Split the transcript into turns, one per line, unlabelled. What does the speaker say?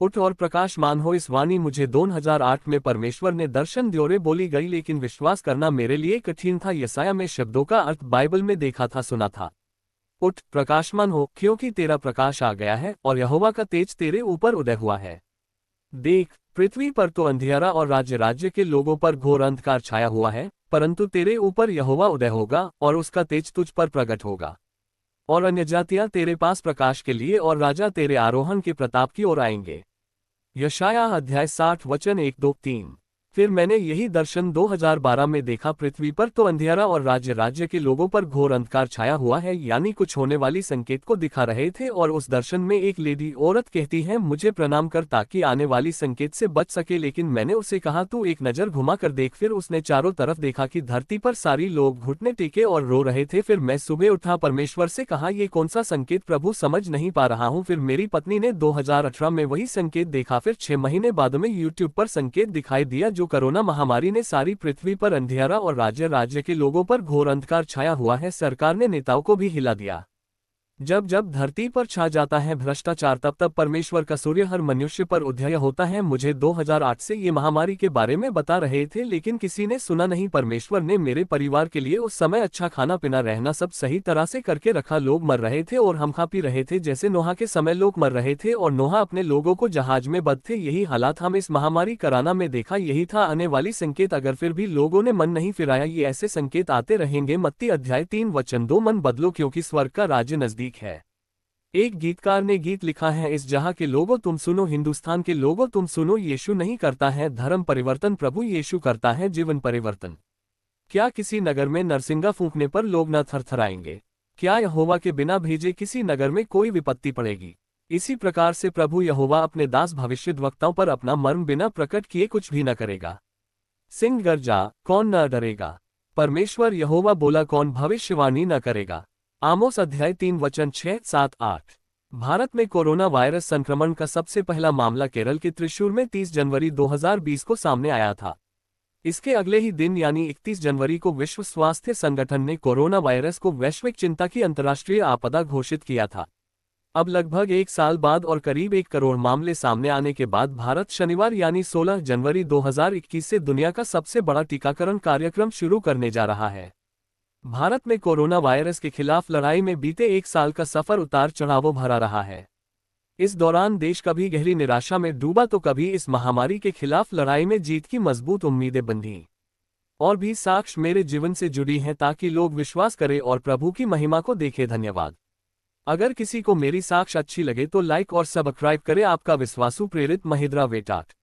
उठ और प्रकाशमान हो। इस वाणी मुझे 2008 में परमेश्वर ने दर्शन द्योरे बोली गई, लेकिन विश्वास करना मेरे लिए कठिन था। यसाया में शब्दों का अर्थ बाइबल में देखा था, सुना था। उठ प्रकाशमान हो, क्योंकि तेरा प्रकाश आ गया है और यहोवा का तेज तेरे ऊपर उदय हुआ है। देख, पृथ्वी पर तो अंधियारा और राज्य राज्य के लोगों पर घोर अंधकार छाया हुआ है, परंतु तेरे ऊपर यहोवा उदय होगा और उसका तेज तुझ पर प्रकट होगा। और अन्यजातियां तेरे पास प्रकाश के लिए और राजा तेरे आरोहण के प्रताप की ओर आएंगे। यशाया अध्याय 60 वचन 1-2-3। फिर मैंने यही दर्शन 2012 में देखा। पृथ्वी पर तो अंधियारा और राज्य राज्य के लोगों पर घोर अंधकार छाया हुआ है, यानी कुछ होने वाली संकेत को दिखा रहे थे। और उस दर्शन में एक लेडी औरत कहती है, मुझे प्रणाम कर ताकि आने वाली संकेत से बच सके। लेकिन मैंने उसे कहा, तू एक नजर घुमा कर देख। फिर उसने चारों तरफ देखा कि धरती पर सारी लोग घुटने टेके और रो रहे थे। फिर मैं सुबह उठा, परमेश्वर से कहा, ये कौन सा संकेत प्रभु, समझ नहीं पा रहा हूँ। फिर मेरी पत्नी ने 2018 में वही संकेत देखा। फिर 6 महीने बाद में यूट्यूब पर संकेत दिखाई दिया जो कोरोना महामारी ने सारी पृथ्वी पर अंधियारा और राज्य राज्य के लोगों पर घोर अंधकार छाया हुआ है। सरकार ने नेताओं को भी हिला दिया। जब जब धरती पर छा जाता है भ्रष्टाचार, तब तब परमेश्वर का सूर्य हर मनुष्य पर उदय होता है। मुझे 2008 से ये महामारी के बारे में बता रहे थे, लेकिन किसी ने सुना नहीं। परमेश्वर ने मेरे परिवार के लिए उस समय अच्छा खाना पीना रहना सब सही तरह से करके रखा। लोग मर रहे थे और हम खा पी रहे थे जैसे नोहा के समय लोग मर रहे थे और नोहा अपने लोगों को जहाज में बंद थे। यही हालात हम इस महामारी कराना में देखा। यही था आने वाली संकेत। अगर फिर भी लोगों ने मन नहीं फिराया, ये ऐसे संकेत आते रहेंगे। मत्ती अध्याय 3 वचन 2। मन बदलो, क्योंकि स्वर्ग का राज्य नजदीक है। एक गीतकार ने गीत लिखा है, इस जहां के लोगों तुम सुनो, हिंदुस्तान के लोगों तुम सुनो। यीशु नहीं करता है धर्म परिवर्तन, प्रभु यीशु करता है जीवन परिवर्तन। क्या किसी नगर में नरसिंगा फूंकने पर लोग न थरथराएंगे? क्या यहोवा के बिना भेजे किसी नगर में कोई विपत्ति पड़ेगी? इसी प्रकार से प्रभु यहोवा अपने दास भविष्यद्वक्ताओं पर अपना मर्म बिना प्रकट किए कुछ भी न करेगा। सिंह गरजा, कौन न डरेगा? परमेश्वर यहोवा बोला, कौन भविष्यवाणी न करेगा? आमोस अध्याय 3 वचन 6-7-8। भारत में कोरोना वायरस संक्रमण का सबसे पहला मामला केरल के त्रिशूर में 30 जनवरी 2020 को सामने आया था। इसके अगले ही दिन यानी 31 जनवरी को विश्व स्वास्थ्य संगठन ने कोरोना वायरस को वैश्विक चिंता की अंतर्राष्ट्रीय आपदा घोषित किया था। अब लगभग 1 साल बाद और करीब 1 करोड़ मामले सामने आने के बाद भारत शनिवार यानी 16 जनवरी 2021 से दुनिया का सबसे बड़ा टीकाकरण कार्यक्रम शुरू करने जा रहा है। भारत में कोरोना वायरस के खिलाफ लड़ाई में बीते 1 साल का सफर उतार चढ़ावों भरा रहा है। इस दौरान देश कभी गहरी निराशा में डूबा तो कभी इस महामारी के खिलाफ लड़ाई में जीत की मजबूत उम्मीदें बंधी। और भी साक्ष्य मेरे जीवन से जुड़ी हैं ताकि लोग विश्वास करें और प्रभु की महिमा को देखें। धन्यवाद। अगर किसी को मेरी साक्ष्य अच्छी लगे तो लाइक और सब्सक्राइब करें। आपका विश्वासु प्रेरित महिद्रा वेटाट।